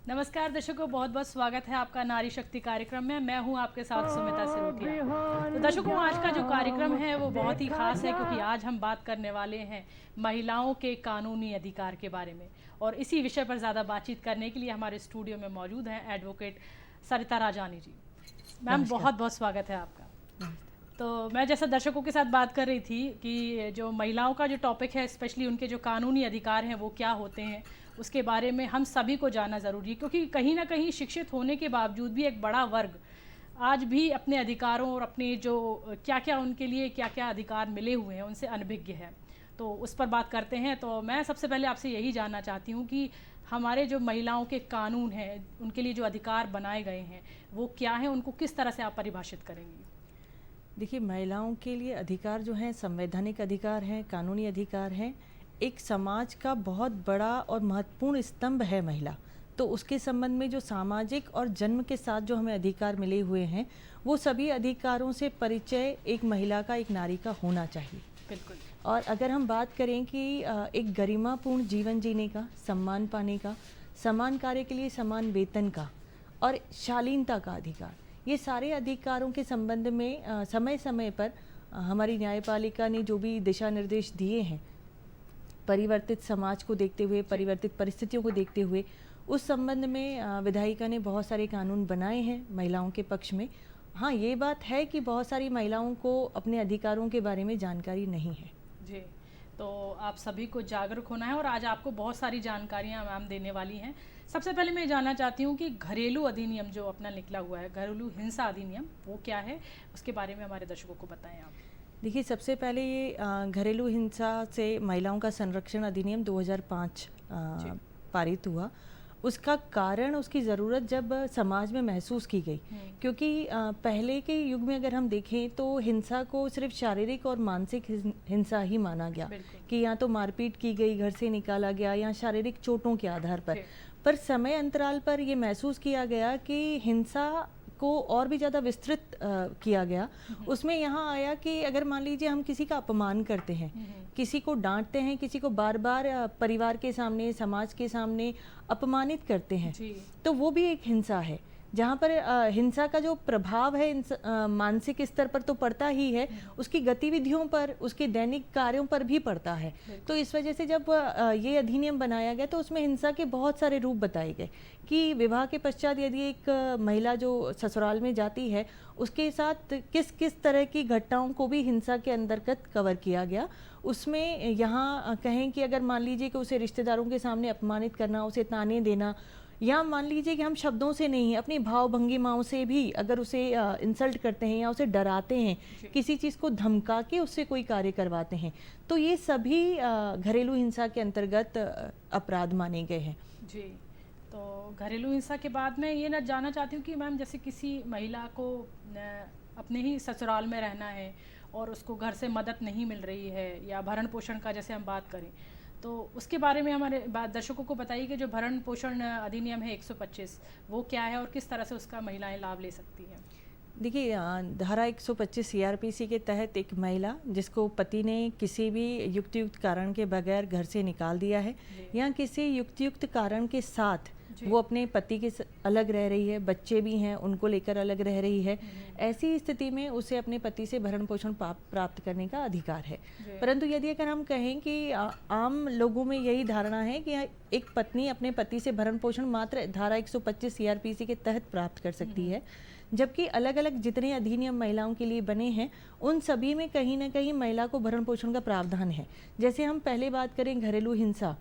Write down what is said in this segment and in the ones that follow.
नमस्कार दर्शकों, बहुत बहुत स्वागत है आपका नारी शक्ति कार्यक्रम में। मैं हूं आपके साथ सुमिता सिरोठिया। तो दर्शकों, आज का जो कार्यक्रम है वो बहुत ही खास है क्योंकि आज हम बात करने वाले हैं महिलाओं के कानूनी अधिकार के बारे में। और इसी विषय पर ज़्यादा बातचीत करने के लिए हमारे स्टूडियो में मौजूद हैं एडवोकेट सरिता राजानी जी। मैम, बहुत बहुत स्वागत है आपका। तो मैं जैसा दर्शकों के साथ बात कर रही थी कि जो महिलाओं का जो टॉपिक है, स्पेशली उनके जो कानूनी अधिकार हैं वो क्या होते हैं, उसके बारे में हम सभी को जानना ज़रूरी है। क्योंकि कहीं ना कहीं शिक्षित होने के बावजूद भी एक बड़ा वर्ग आज भी अपने अधिकारों और अपने जो क्या क्या उनके लिए क्या क्या अधिकार मिले हुए हैं उनसे अनभिज्ञ है। तो उस पर बात करते हैं। तो मैं सबसे पहले आपसे यही जानना चाहती हूँ कि हमारे जो महिलाओं के कानून हैं, उनके लिए जो अधिकार बनाए गए हैं वो क्या हैं, उनको किस तरह से आप परिभाषित करेंगी? देखिए, महिलाओं के लिए अधिकार जो हैं संवैधानिक अधिकार हैं, कानूनी अधिकार हैं। एक समाज का बहुत बड़ा और महत्वपूर्ण स्तंभ है महिला। तो उसके संबंध में जो सामाजिक और जन्म के साथ जो हमें अधिकार मिले हुए हैं, वो सभी अधिकारों से परिचय एक महिला का, एक नारी का होना चाहिए। बिल्कुल। और अगर हम बात करें कि एक गरिमापूर्ण जीवन जीने का, सम्मान पाने का, समान कार्य के लिए समान वेतन का और शालीनता का अधिकार, ये सारे अधिकारों के संबंध में समय समय पर हमारी न्यायपालिका ने जो भी दिशा निर्देश दिए हैं, परिवर्तित समाज को देखते हुए, परिवर्तित परिस्थितियों को देखते हुए, उस संबंध में विधायिका ने बहुत सारे कानून बनाए हैं महिलाओं के पक्ष में। हाँ, ये बात है कि बहुत सारी महिलाओं को अपने अधिकारों के बारे में जानकारी नहीं है। जी, तो आप सभी को जागरूक होना है और आज आपको बहुत सारी जानकारियां मैम देने वाली हैं। सबसे पहले मैं जानना चाहती हूं कि घरेलू अधिनियम जो अपना निकला हुआ है, घरेलू हिंसा अधिनियम, वो क्या है, उसके बारे में हमारे दर्शकों को बताएं आप। देखिए, सबसे पहले ये घरेलू हिंसा से महिलाओं का संरक्षण अधिनियम 2005 पारित हुआ। उसका कारण, उसकी ज़रूरत जब समाज में महसूस की गई, क्योंकि पहले के युग में अगर हम देखें तो हिंसा को सिर्फ शारीरिक और मानसिक हिंसा ही माना गया कि या तो मारपीट की गई, घर से निकाला गया, या शारीरिक चोटों के आधार पर समय अंतराल पर ये महसूस किया गया कि हिंसा को और भी ज़्यादा विस्तृत किया गया। उसमें यहाँ आया कि अगर मान लीजिए हम किसी का अपमान करते हैं, किसी को डांटते हैं, किसी को बार बार परिवार के सामने, समाज के सामने अपमानित करते हैं, तो वो भी एक हिंसा है, जहाँ पर हिंसा का जो प्रभाव है मानसिक स्तर पर तो पड़ता ही है, उसकी गतिविधियों पर, उसके दैनिक कार्यों पर भी पड़ता है। तो इस वजह से जब ये अधिनियम बनाया गया तो उसमें हिंसा के बहुत सारे रूप बताए गए कि विवाह के पश्चात यदि एक महिला जो ससुराल में जाती है, उसके साथ किस किस तरह की घटनाओं को भी हिंसा के अंतर्गत कवर किया गया। उसमें यहाँ कहें कि अगर मान लीजिए कि उसे रिश्तेदारों के सामने अपमानित करना, उसे ताने देना, या मान लीजिए कि हम शब्दों से नहीं, अपनी भाव भंगिमाओं से भी अगर उसे इंसल्ट करते हैं या उसे डराते हैं, किसी चीज़ को धमका के उससे कोई कार्य करवाते हैं, तो ये सभी घरेलू हिंसा के अंतर्गत अपराध माने गए हैं। जी, तो घरेलू हिंसा के बाद मैं ये ना जानना चाहती हूँ कि मैम, जैसे किसी महिला को अपने ही ससुराल में रहना है और उसको घर से मदद नहीं मिल रही है, या भरण पोषण का जैसे हम बात करें, तो उसके बारे में हमारे दर्शकों को बताइए कि जो भरण पोषण अधिनियम है 125, वो क्या है और किस तरह से उसका महिलाएं लाभ ले सकती हैं? देखिए, धारा 125 सीआरपीसी के तहत एक महिला जिसको पति ने किसी भी युक्त कारण के बगैर घर से निकाल दिया है, या किसी युक्त कारण के साथ वो अपने पति के अलग रह रही है, बच्चे भी हैं, उनको लेकर अलग रह रही है, ऐसी स्थिति में उसे अपने पति से भरण पोषण प्राप्त करने का अधिकार है। परंतु यदि अगर हम कहें कि आम लोगों में यही धारणा है कि एक पत्नी अपने पति से भरण पोषण मात्र धारा 125 सीआरपीसी के तहत प्राप्त कर सकती है, जबकि अलग अलग जितने अधिनियम महिलाओं के लिए बने हैं उन सभी में कहीं ना कहीं महिला को भरण पोषण का प्रावधान है। जैसे हम पहले बात करें घरेलू हिंसा,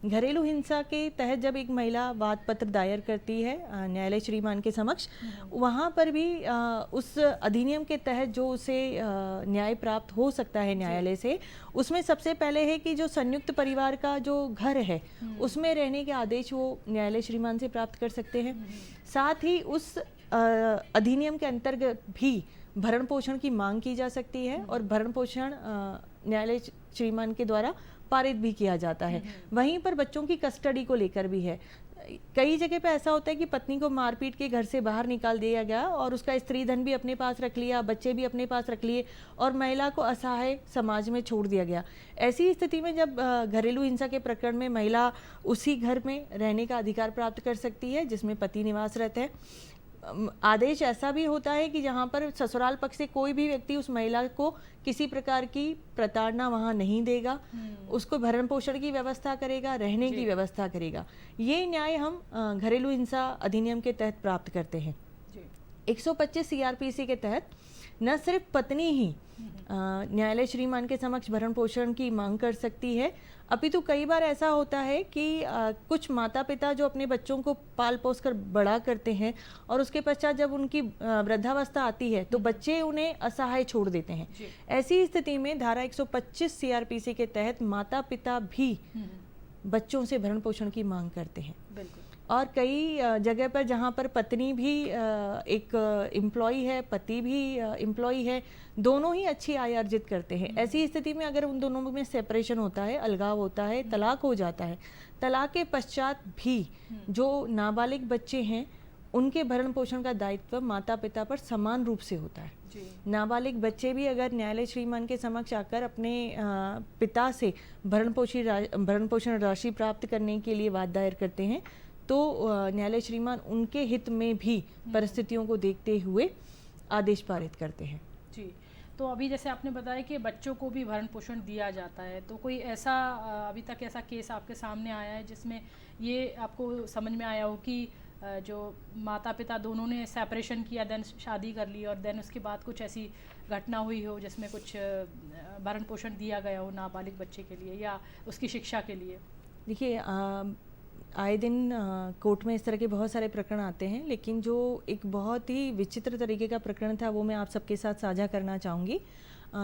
घरेलू हिंसा के तहत जब एक महिला वाद पत्र दायर करती है न्यायालय श्रीमान के समक्ष, वहाँ पर भी उस अधिनियम के तहत जो उसे न्याय प्राप्त हो सकता है न्यायालय से, उसमें सबसे पहले है कि जो संयुक्त परिवार का जो घर है उसमें रहने के आदेश वो न्यायालय श्रीमान से प्राप्त कर सकते हैं। साथ ही उस अधिनियम के अंतर्गत भी भरण पोषण की मांग की जा सकती है और भरण पोषण न्यायालय श्रीमान के द्वारा पारित भी किया जाता है। वहीं पर बच्चों की कस्टडी को लेकर भी है। कई जगह पे ऐसा होता है कि पत्नी को मारपीट के घर से बाहर निकाल दिया गया और उसका स्त्री धन भी अपने पास रख लिया, बच्चे भी अपने पास रख लिए और महिला को असहाय समाज में छोड़ दिया गया। ऐसी स्थिति में जब घरेलू हिंसा के प्रकरण में महिला उसी घर में रहने का अधिकार प्राप्त कर सकती है जिसमें पति निवास रहते हैं। आदेश ऐसा भी होता है कि जहाँ पर ससुराल पक्ष से कोई भी व्यक्ति उस महिला को किसी प्रकार की प्रताड़ना वहाँ नहीं देगा, उसको भरण पोषण की व्यवस्था करेगा, रहने की व्यवस्था करेगा। ये न्याय हम घरेलू हिंसा अधिनियम के तहत प्राप्त करते हैं। 125 सीआरपीसी के तहत न सिर्फ पत्नी ही न्यायालय श्रीमान के समक्ष भरण पोषण की मांग कर सकती है, अपितु कई बार ऐसा होता है कि कुछ माता पिता जो अपने बच्चों को पाल पोस कर बड़ा करते हैं और उसके पश्चात जब उनकी वृद्धावस्था आती है तो बच्चे उन्हें असहाय छोड़ देते हैं। ऐसी स्थिति में धारा 125 सीआरपीसी के तहत माता पिता भी बच्चों से भरण पोषण की मांग करते हैं। और कई जगह पर जहाँ पर पत्नी भी एक एम्प्लॉई है, पति भी एम्प्लॉई है, दोनों ही अच्छी आय अर्जित करते हैं। ऐसी स्थिति में अगर उन दोनों में सेपरेशन होता है, अलगाव होता है, तलाक हो जाता है, तलाक के पश्चात भी जो नाबालिग बच्चे हैं उनके भरण पोषण का दायित्व माता पिता पर समान रूप से होता है। नाबालिग बच्चे भी अगर न्यायालय श्रीमान के समक्ष आकर अपने पिता से भरण पोषण राशि प्राप्त करने के लिए वाद दायर करते हैं तो न्यायालय श्रीमान उनके हित में भी परिस्थितियों को देखते हुए आदेश पारित करते हैं। जी, तो अभी जैसे आपने बताया कि बच्चों को भी भरण पोषण दिया जाता है, तो कोई ऐसा अभी तक ऐसा केस आपके सामने आया है जिसमें ये आपको समझ में आया हो कि जो माता पिता दोनों ने सेपरेशन किया, देन शादी कर ली और देन उसके बाद कुछ ऐसी घटना हुई हो जिसमें कुछ भरण पोषण दिया गया हो नाबालिग बच्चे के लिए या उसकी शिक्षा के लिए? देखिए, आए दिन कोर्ट में इस तरह के बहुत सारे प्रकरण आते हैं, लेकिन जो एक बहुत ही विचित्र तरीके का प्रकरण था वो मैं आप सबके साथ साझा करना चाहूँगी।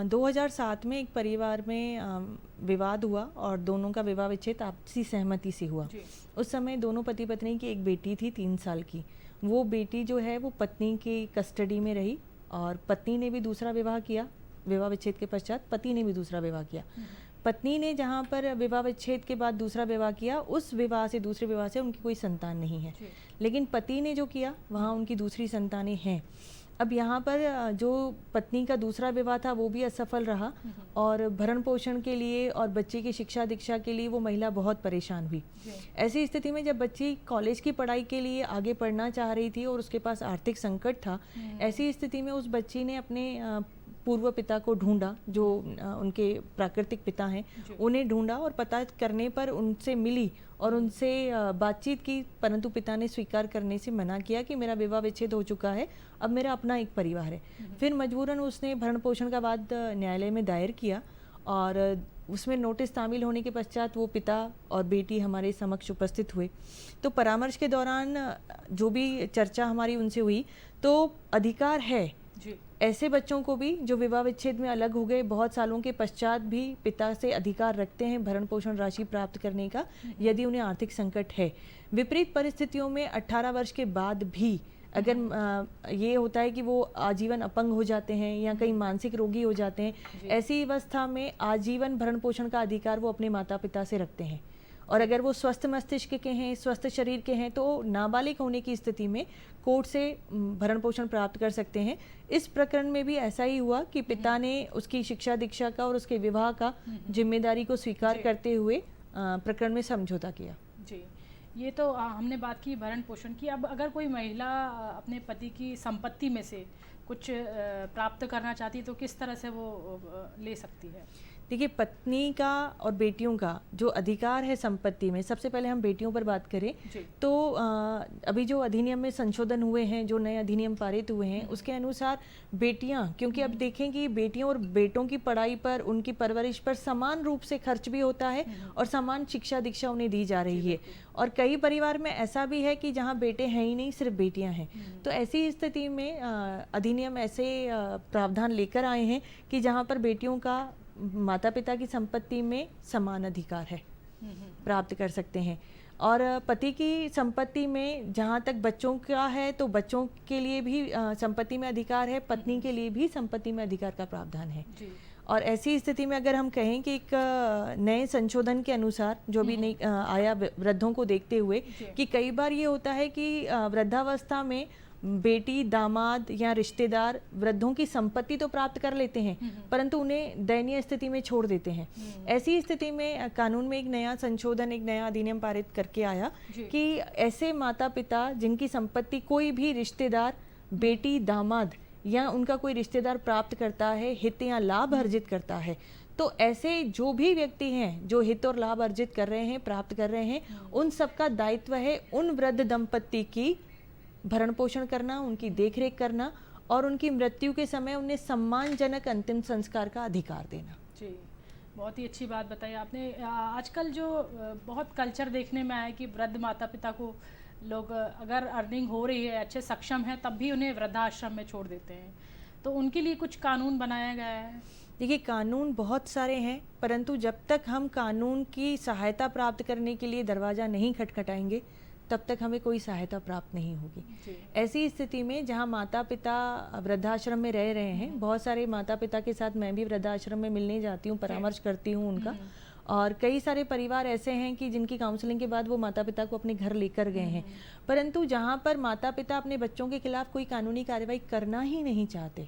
2007 में एक परिवार में विवाद हुआ और दोनों का विवाह विच्छेद आपसी सहमति से हुआ। उस समय दोनों पति पत्नी की एक बेटी थी 3 साल की। वो बेटी जो है वो पत्नी की कस्टडी में रही और पत्नी ने भी दूसरा विवाह किया। विवाह विच्छेद के पश्चात पति ने भी दूसरा विवाह किया। पत्नी ने जहाँ पर विवाह विच्छेद के बाद दूसरा विवाह किया, उस विवाह से दूसरे विवाह से उनकी कोई संतान नहीं है, लेकिन पति ने जो किया वहाँ उनकी दूसरी संतानें हैं। अब यहाँ पर जो पत्नी का दूसरा विवाह था वो भी असफल रहा और भरण पोषण के लिए और बच्चे की शिक्षा दीक्षा के लिए वो महिला बहुत परेशान हुई। ऐसी स्थिति में जब बच्ची कॉलेज की पढ़ाई के लिए आगे पढ़ना चाह रही थी और उसके पास आर्थिक संकट था, ऐसी स्थिति में उस बच्ची ने अपने पूर्व पिता को ढूंढा, जो उनके प्राकृतिक पिता हैं, उन्हें ढूंढा और पता करने पर उनसे मिली और उनसे बातचीत की, परंतु पिता ने स्वीकार करने से मना किया कि मेरा विवाह विच्छेद हो चुका है, अब मेरा अपना एक परिवार है। फिर मजबूरन उसने भरण पोषण का वाद न्यायालय में दायर किया और उसमें नोटिस तामील होने के पश्चात वो पिता और बेटी हमारे समक्ष उपस्थित हुए। तो परामर्श के दौरान जो भी चर्चा हमारी उनसे हुई तो अधिकार है ऐसे बच्चों को भी जो विवाह विच्छेद में अलग हो गए, बहुत सालों के पश्चात भी पिता से अधिकार रखते हैं भरण पोषण राशि प्राप्त करने का, यदि उन्हें आर्थिक संकट है। विपरीत परिस्थितियों में 18 वर्ष के बाद भी अगर ये होता है कि वो आजीवन अपंग हो जाते हैं या कहीं मानसिक रोगी हो जाते हैं, ऐसी अवस्था में आजीवन भरण पोषण का अधिकार वो अपने माता पिता से रखते हैं। और अगर वो स्वस्थ मस्तिष्क के हैं, स्वस्थ शरीर के हैं, तो नाबालिग होने की स्थिति में कोर्ट से भरण पोषण प्राप्त कर सकते हैं। इस प्रकरण में भी ऐसा ही हुआ कि पिता ने उसकी शिक्षा दीक्षा का और उसके विवाह का जिम्मेदारी को स्वीकार करते हुए प्रकरण में समझौता किया। जी, ये तो हमने बात की भरण पोषण की। अब अगर कोई महिला अपने पति की संपत्ति में से कुछ प्राप्त करना चाहती है तो किस तरह से वो ले सकती है? देखिए, पत्नी का और बेटियों का जो अधिकार है संपत्ति में, सबसे पहले हम बेटियों पर बात करें तो अभी जो अधिनियम में संशोधन हुए हैं, जो नए अधिनियम पारित हुए हैं, उसके अनुसार बेटियां, क्योंकि अब देखें कि बेटियों और बेटों की पढ़ाई पर, उनकी परवरिश पर समान रूप से खर्च भी होता है और समान शिक्षा दीक्षा उन्हें दी जा रही है। और कई परिवार में ऐसा भी है कि जहाँ बेटे हैं ही नहीं, सिर्फ बेटियां हैं। तो ऐसी स्थिति में अधिनियम ऐसे प्रावधान लेकर आए हैं कि जहाँ पर बेटियों का माता पिता की संपत्ति में समान अधिकार है, प्राप्त कर सकते हैं। और पति की संपत्ति में जहाँ तक बच्चों का है तो बच्चों के लिए भी संपत्ति में अधिकार है, पत्नी के लिए भी संपत्ति में अधिकार का प्रावधान है। और ऐसी स्थिति में अगर हम कहें कि एक नए संशोधन के अनुसार जो भी नई आया वृद्धों को देखते हुए कि कई बार ये होता है कि वृद्धावस्था में बेटी, दामाद या रिश्तेदार वृद्धों की संपत्ति तो प्राप्त कर लेते हैं परंतु उन्हें दयनीय स्थिति में छोड़ देते हैं। ऐसी स्थिति में कानून में एक नया संशोधन, एक नया अधिनियम पारित करके आया कि ऐसे माता पिता जिनकी संपत्ति कोई भी रिश्तेदार, बेटी, दामाद या उनका कोई रिश्तेदार प्राप्त करता है, हित या लाभ अर्जित करता है, तो ऐसे जो भी व्यक्ति हैं जो हित और लाभ अर्जित कर रहे हैं, प्राप्त कर रहे हैं, उन सबका दायित्व है उन वृद्ध दंपत्ति की भरण पोषण करना, उनकी देखरेख करना और उनकी मृत्यु के समय उन्हें सम्मानजनक अंतिम संस्कार का अधिकार देना। जी, बहुत ही अच्छी बात बताई आपने। आजकल जो बहुत कल्चर देखने में आया कि वृद्ध माता पिता को लोग अगर अर्निंग हो रही है, अच्छे सक्षम है, तब भी उन्हें वृद्धाश्रम में छोड़ देते हैं, तो उनके लिए कुछ कानून बनाया गया है? देखिए, कानून बहुत सारे हैं परंतु जब तक हम कानून की सहायता प्राप्त करने के लिए दरवाज़ा नहीं खटखटाएंगे तब तक हमें कोई सहायता प्राप्त नहीं होगी। ऐसी स्थिति में जहां माता पिता वृद्धाश्रम में रह रहे हैं, बहुत सारे माता पिता के साथ मैं भी वृद्धाश्रम में मिलने जाती हूं, परामर्श करती हूं उनका, और कई सारे परिवार ऐसे हैं कि जिनकी काउंसलिंग के बाद वो माता पिता को अपने घर लेकर गए हैं, परंतु जहां पर माता पिता अपने बच्चों के खिलाफ कोई कानूनी कार्रवाई करना ही नहीं चाहते,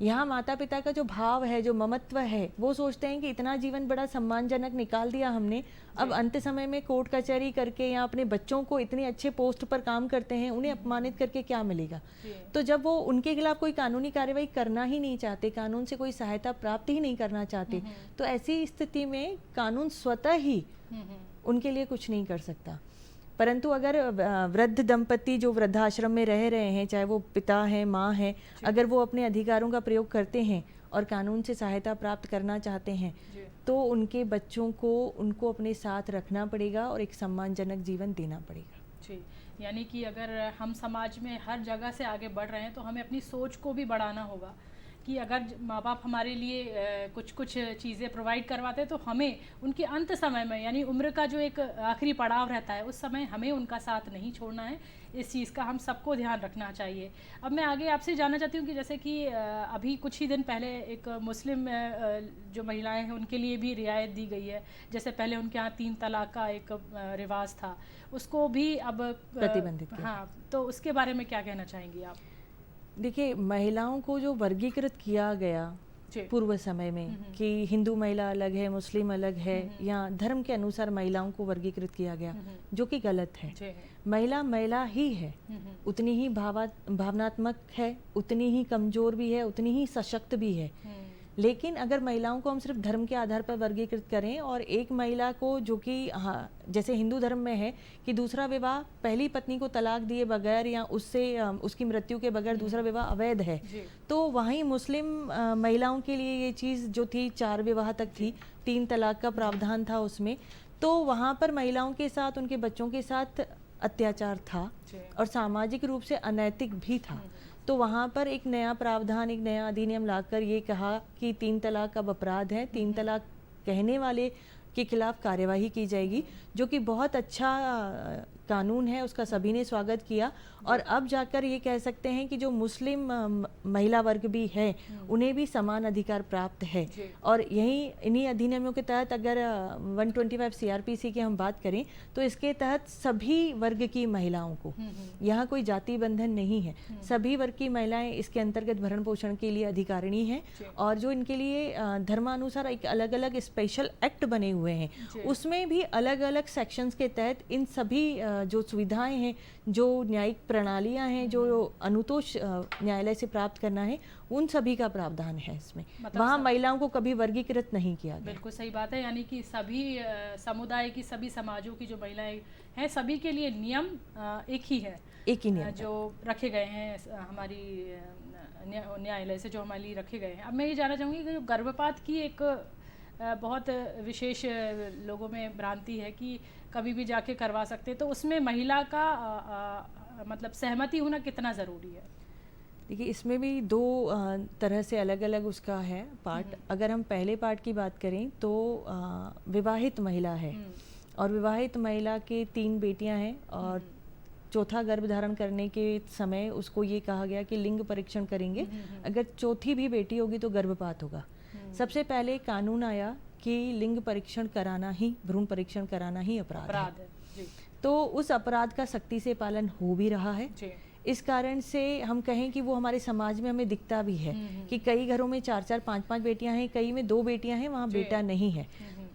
यहाँ माता पिता का जो भाव है, जो ममत्व है, वो सोचते हैं कि इतना जीवन बड़ा सम्मानजनक निकाल दिया हमने, अब अंत समय में कोर्ट कचहरी करके या अपने बच्चों को इतने अच्छे पोस्ट पर काम करते हैं, उन्हें अपमानित करके क्या मिलेगा। तो जब वो उनके खिलाफ कोई कानूनी कार्रवाई करना ही नहीं चाहते, कानून से कोई सहायता प्राप्त ही नहीं करना चाहते, तो ऐसी स्थिति में कानून स्वतः ही उनके लिए कुछ नहीं कर सकता। परंतु अगर वृद्ध दंपति जो वृद्धाश्रम में रह रहे हैं, चाहे वो पिता हैं, माँ हैं, अगर वो अपने अधिकारों का प्रयोग करते हैं और कानून से सहायता प्राप्त करना चाहते हैं, तो उनके बच्चों को उनको अपने साथ रखना पड़ेगा और एक सम्मानजनक जीवन देना पड़ेगा। जी, यानी कि अगर हम समाज में हर जगह से आगे बढ़ रहे हैं तो हमें अपनी सोच को भी बढ़ाना होगा कि अगर माँ बाप हमारे लिए कुछ कुछ चीज़ें प्रोवाइड करवाते हैं तो हमें उनके अंत समय में, यानी उम्र का जो एक आखिरी पड़ाव रहता है, उस समय हमें उनका साथ नहीं छोड़ना है। इस चीज़ का हम सबको ध्यान रखना चाहिए। अब मैं आगे आपसे जानना चाहती हूँ कि जैसे कि अभी कुछ ही दिन पहले एक मुस्लिम जो महिलाएं हैं उनके लिए भी रियायत दी गई है। जैसे पहले उनके यहाँ 3 तलाक का एक रिवाज था, उसको भी अब प्रतिबंधित किया। हाँ, तो उसके बारे में क्या कहना चाहेंगी आप? देखिए, महिलाओं को जो वर्गीकृत किया गया पूर्व समय में कि हिंदू महिला अलग है, मुस्लिम अलग है, या धर्म के अनुसार महिलाओं को वर्गीकृत किया गया, जो कि गलत है। महिला महिला ही है, उतनी ही भावनात्मक है, उतनी ही कमजोर भी है, उतनी ही सशक्त भी है। लेकिन अगर महिलाओं को हम सिर्फ धर्म के आधार पर वर्गीकृत करें और एक महिला को, जो कि जैसे हिंदू धर्म में है कि दूसरा विवाह पहली पत्नी को तलाक दिए बगैर या उससे उसकी मृत्यु के बगैर दूसरा विवाह अवैध है, तो वहीं मुस्लिम महिलाओं के लिए ये चीज़ जो थी 4 विवाह तक थी, 3 तलाक का प्रावधान था उसमें, तो वहाँ पर महिलाओं के साथ, उनके बच्चों के साथ अत्याचार था और सामाजिक रूप से अनैतिक भी था। तो वहाँ पर एक नया प्रावधान, एक नया अधिनियम लाकर ये कहा कि 3 तलाक अब अपराध है, 3 तलाक कहने वाले के खिलाफ कार्यवाही की जाएगी, जो कि बहुत अच्छा कानून है, उसका सभी ने स्वागत किया। और अब जाकर ये कह सकते हैं कि जो मुस्लिम महिला वर्ग भी है उन्हें भी समान अधिकार प्राप्त है। और यही इन्हीं अधिनियमों के तहत अगर 125 CRPC की हम बात करें तो इसके तहत सभी वर्ग की महिलाओं को, यहाँ कोई जाति बंधन नहीं है, सभी वर्ग की महिलाएं इसके अंतर्गत भरण पोषण के लिए अधिकारिणी हैं। और जो इनके लिए धर्मानुसार एक अलग अलग स्पेशल एक्ट बने हुए हैं, उसमें भी अलग अलग सेक्शंस के तहत इन सभी जो सुविधाएं हैं, जो न्यायिक प्रणालियां हैं, जो अनुतोष न्यायालय से प्राप्त करना है, उन सभी का प्रावधान है इसमें। वहाँ महिलाओं को कभी वर्गीकृत नहीं किया गया। बिल्कुल सही बात है, यानी कि सभी समुदाय की, सभी समाजों की जो महिलाएं हैं, सभी के लिए नियम एक ही है, एक ही नियम जो रखे गए हैं हमारी न्यायालय से, जो हमारे लिए रखे गए हैं। अब मैं ये जानना चाहूँगी कि जो गर्भपात की एक बहुत विशेष लोगों में भ्रांति है कि कभी भी जाके करवा सकते, तो उसमें महिला का मतलब सहमति होना कितना ज़रूरी है? देखिए, इसमें भी 2 तरह से अलग अलग उसका है पार्ट। अगर हम पहले पार्ट की बात करें तो विवाहित महिला है और विवाहित महिला के 3 बेटियां हैं और चौथा गर्भ धारण करने के समय उसको ये कहा गया कि लिंग परीक्षण करेंगे, अगर चौथी भी बेटी होगी तो गर्भपात होगा। सबसे पहले कानून आया कि लिंग परीक्षण कराना ही, भ्रूण परीक्षण कराना ही अपराध है। जी। तो उस अपराध का सख्ती से पालन हो भी रहा है जी। इस कारण से हम कहें कि वो हमारे समाज में हमें दिखता भी है कि कई घरों में 4-4, 5-5 बेटियां हैं, कई में 2 बेटियां हैं, वहाँ बेटा नहीं है।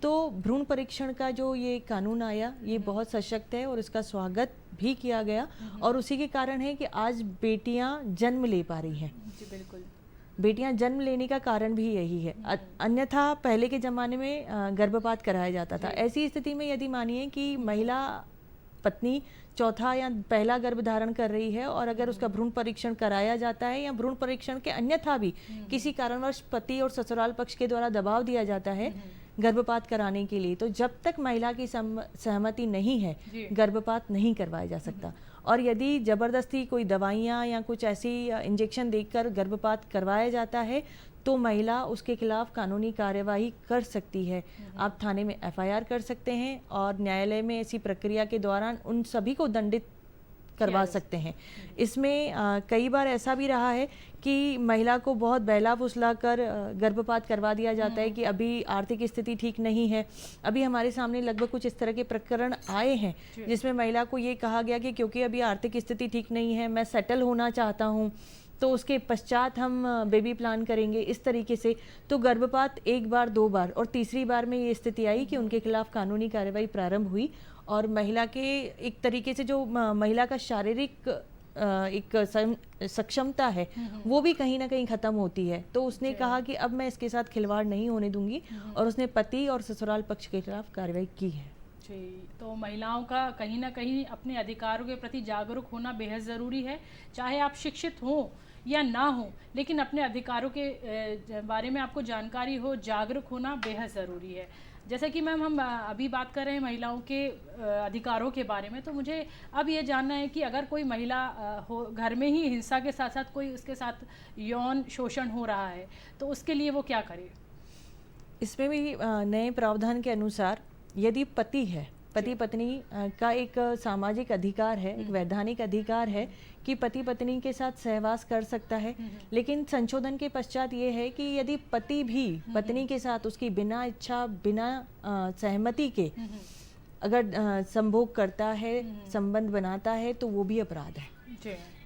तो भ्रूण परीक्षण का जो ये कानून आया ये बहुत सशक्त है और इसका स्वागत भी किया गया और उसी के कारण है कि आज बेटियां जन्म ले पा रही हैं। जी बिल्कुल, बेटियां जन्म लेने का कारण भी यही है। अन्यथा पहले के ज़माने में गर्भपात कराया जाता था। ऐसी स्थिति में यदि मानिए कि महिला पत्नी चौथा या पहला गर्भ धारण कर रही है और अगर उसका भ्रूण परीक्षण कराया जाता है या भ्रूण परीक्षण के अन्यथा भी किसी कारणवश पति और ससुराल पक्ष के द्वारा दबाव दिया जाता है गर्भपात कराने के लिए, तो जब तक महिला की सहमति नहीं है गर्भपात नहीं करवाया जा सकता। और यदि जबरदस्ती कोई दवाइयाँ या कुछ ऐसी इंजेक्शन देकर गर्भपात करवाया जाता है तो महिला उसके खिलाफ कानूनी कार्यवाही कर सकती है। आप थाने में एफआईआर कर सकते हैं और न्यायालय में ऐसी प्रक्रिया के दौरान उन सभी को दंडित करवा सकते हैं। इसमें कई बार ऐसा भी रहा है कि महिला को बहुत बहला फुसला कर गर्भपात करवा दिया जाता है कि अभी आर्थिक स्थिति ठीक नहीं है। अभी हमारे सामने लगभग कुछ इस तरह के प्रकरण आए हैं जिसमें महिला को ये कहा गया कि क्योंकि अभी आर्थिक स्थिति ठीक नहीं है, मैं सेटल होना चाहता हूँ, तो उसके पश्चात हम बेबी प्लान करेंगे, इस तरीके से। तो गर्भपात 1 बार 2 बार और तीसरी बार में ये स्थिति आई कि उनके खिलाफ कानूनी कार्रवाई प्रारंभ हुई और महिला के एक तरीके से जो महिला का शारीरिक एक सक्षमता है वो भी कहीं ना कहीं ख़त्म होती है। तो उसने कहा कि अब मैं इसके साथ खिलवाड़ नहीं होने दूंगी और उसने पति और ससुराल पक्ष के खिलाफ कार्रवाई की है। जी, तो महिलाओं का कहीं ना कहीं अपने अधिकारों के प्रति जागरूक होना बेहद ज़रूरी है। चाहे आप शिक्षित हों या ना हो, लेकिन अपने अधिकारों के बारे में आपको जानकारी हो, जागरूक होना बेहद ज़रूरी है। जैसे कि मैम हम अभी बात कर रहे हैं महिलाओं के अधिकारों के बारे में, तो मुझे अब ये जानना है कि अगर कोई महिला हो घर में ही हिंसा के साथ साथ कोई उसके साथ यौन शोषण हो रहा है तो उसके लिए वो क्या करे? इसमें भी नए प्रावधान के अनुसार यदि पति है, पति पत्नी का एक सामाजिक अधिकार है, एक वैधानिक अधिकार है कि पति पत्नी के साथ सहवास कर सकता है। लेकिन संशोधन के पश्चात ये है कि यदि पति भी पत्नी के साथ उसकी बिना इच्छा, बिना सहमति के अगर संभोग करता है, संबंध बनाता है, तो वो भी अपराध है।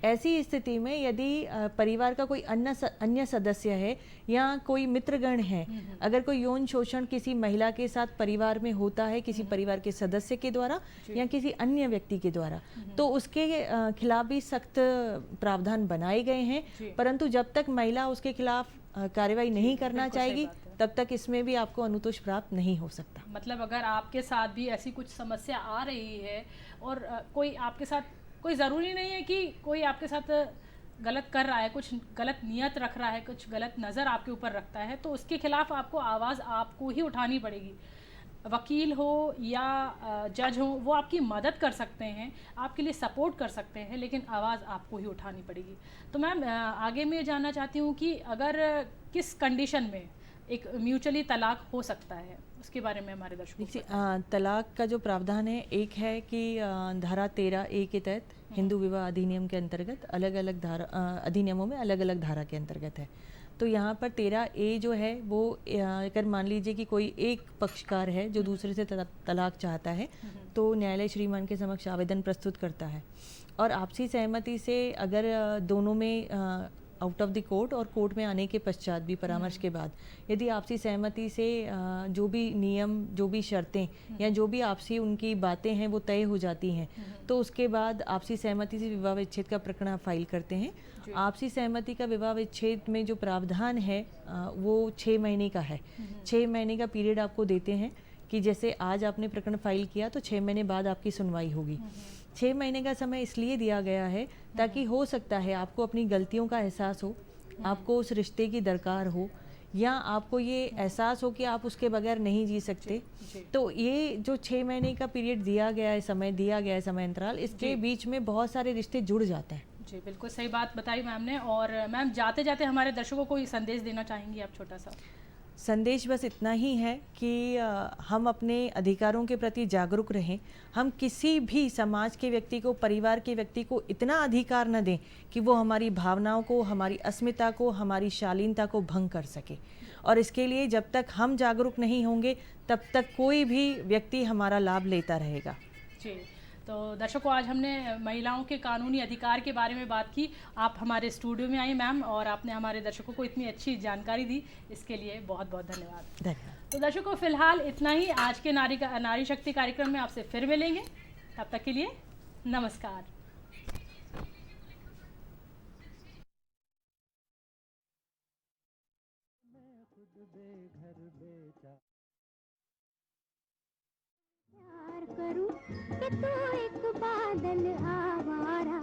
ऐसी स्थिति में यदि परिवार का कोई अन्य सदस्य है या कोई मित्रगण है, अगर कोई यौन शोषण किसी महिला के साथ परिवार में होता है, किसी परिवार के सदस्य के द्वारा या किसी अन्य व्यक्ति के द्वारा, तो उसके खिलाफ भी सख्त प्रावधान बनाए गए हैं। परंतु जब तक महिला उसके खिलाफ कार्रवाई नहीं करना चाहेगी तब तक इसमें भी आपको अनुतोष प्राप्त नहीं हो सकता। मतलब अगर आपके साथ भी ऐसी कुछ समस्या आ रही है और कोई आपके साथ, कोई ज़रूरी नहीं है कि कोई आपके साथ गलत कर रहा है, कुछ गलत नियत रख रहा है, कुछ गलत नज़र आपके ऊपर रखता है, तो उसके खिलाफ आपको आवाज़ आपको ही उठानी पड़ेगी। वकील हो या जज हो वो आपकी मदद कर सकते हैं, आपके लिए सपोर्ट कर सकते हैं, लेकिन आवाज़ आपको ही उठानी पड़ेगी। तो मैम आगे मैं जानना चाहती हूँ कि अगर किस कंडीशन में एक म्यूचुअली तलाक हो सकता है, उसके बारे में हमारे दर्शकों तलाक का जो प्रावधान है, एक है कि धारा 13A के तहत हिंदू विवाह अधिनियम के अंतर्गत अलग अलग धारा अधिनियमों में अलग अलग धारा के अंतर्गत है। तो यहाँ पर 13A जो है वो अगर मान लीजिए कि कोई एक पक्षकार है जो दूसरे से तलाक चाहता है तो न्यायालय श्रीमान के समक्ष आवेदन प्रस्तुत करता है और आपसी सहमति से अगर दोनों में आउट ऑफ द कोर्ट और कोर्ट में आने के पश्चात भी परामर्श के बाद यदि आपसी सहमति से जो भी नियम, जो भी शर्तें या जो भी आपसी उनकी बातें हैं वो तय हो जाती हैं, तो उसके बाद आपसी सहमति से विवाह विच्छेद का प्रकरण फाइल करते हैं। आपसी सहमति का विवाह विच्छेद में जो प्रावधान है वो 6 महीने का है। 6 महीने का पीरियड आपको देते हैं कि जैसे आज आपने प्रकरण फाइल किया तो 6 महीने बाद आपकी सुनवाई होगी। 6 महीने का समय इसलिए दिया गया है ताकि हो सकता है आपको अपनी गलतियों का एहसास हो, आपको उस रिश्ते की दरकार हो या आपको ये एहसास हो कि आप उसके बगैर नहीं जी सकते। तो ये जो 6 महीने का पीरियड दिया गया है, समय दिया गया है, समय अंतराल, इसके बीच में बहुत सारे रिश्ते जुड़ जाते हैं। जी बिल्कुल सही बात बताई मैम ने। और मैम जाते जाते हमारे दर्शकों को ये संदेश देना चाहेंगी आप छोटा सा? संदेश बस इतना ही है कि हम अपने अधिकारों के प्रति जागरूक रहें। हम किसी भी समाज के व्यक्ति को, परिवार के व्यक्ति को इतना अधिकार न दें कि वो हमारी भावनाओं को, हमारी अस्मिता को, हमारी शालीनता को भंग कर सके। और इसके लिए जब तक हम जागरूक नहीं होंगे तब तक कोई भी व्यक्ति हमारा लाभ लेता रहेगा। जी, तो दर्शकों, आज हमने महिलाओं के कानूनी अधिकार के बारे में बात की। आप हमारे स्टूडियो में आई मैम, और आपने हमारे दर्शकों को इतनी अच्छी जानकारी दी, इसके लिए बहुत बहुत धन्यवाद। धन्यवाद। तो दर्शकों, फिलहाल इतना ही। आज के नारी शक्ति कार्यक्रम में आपसे फिर मिलेंगे, तब तक के लिए नमस्कार। प्यार करूं कि तू एक बादल आवारा।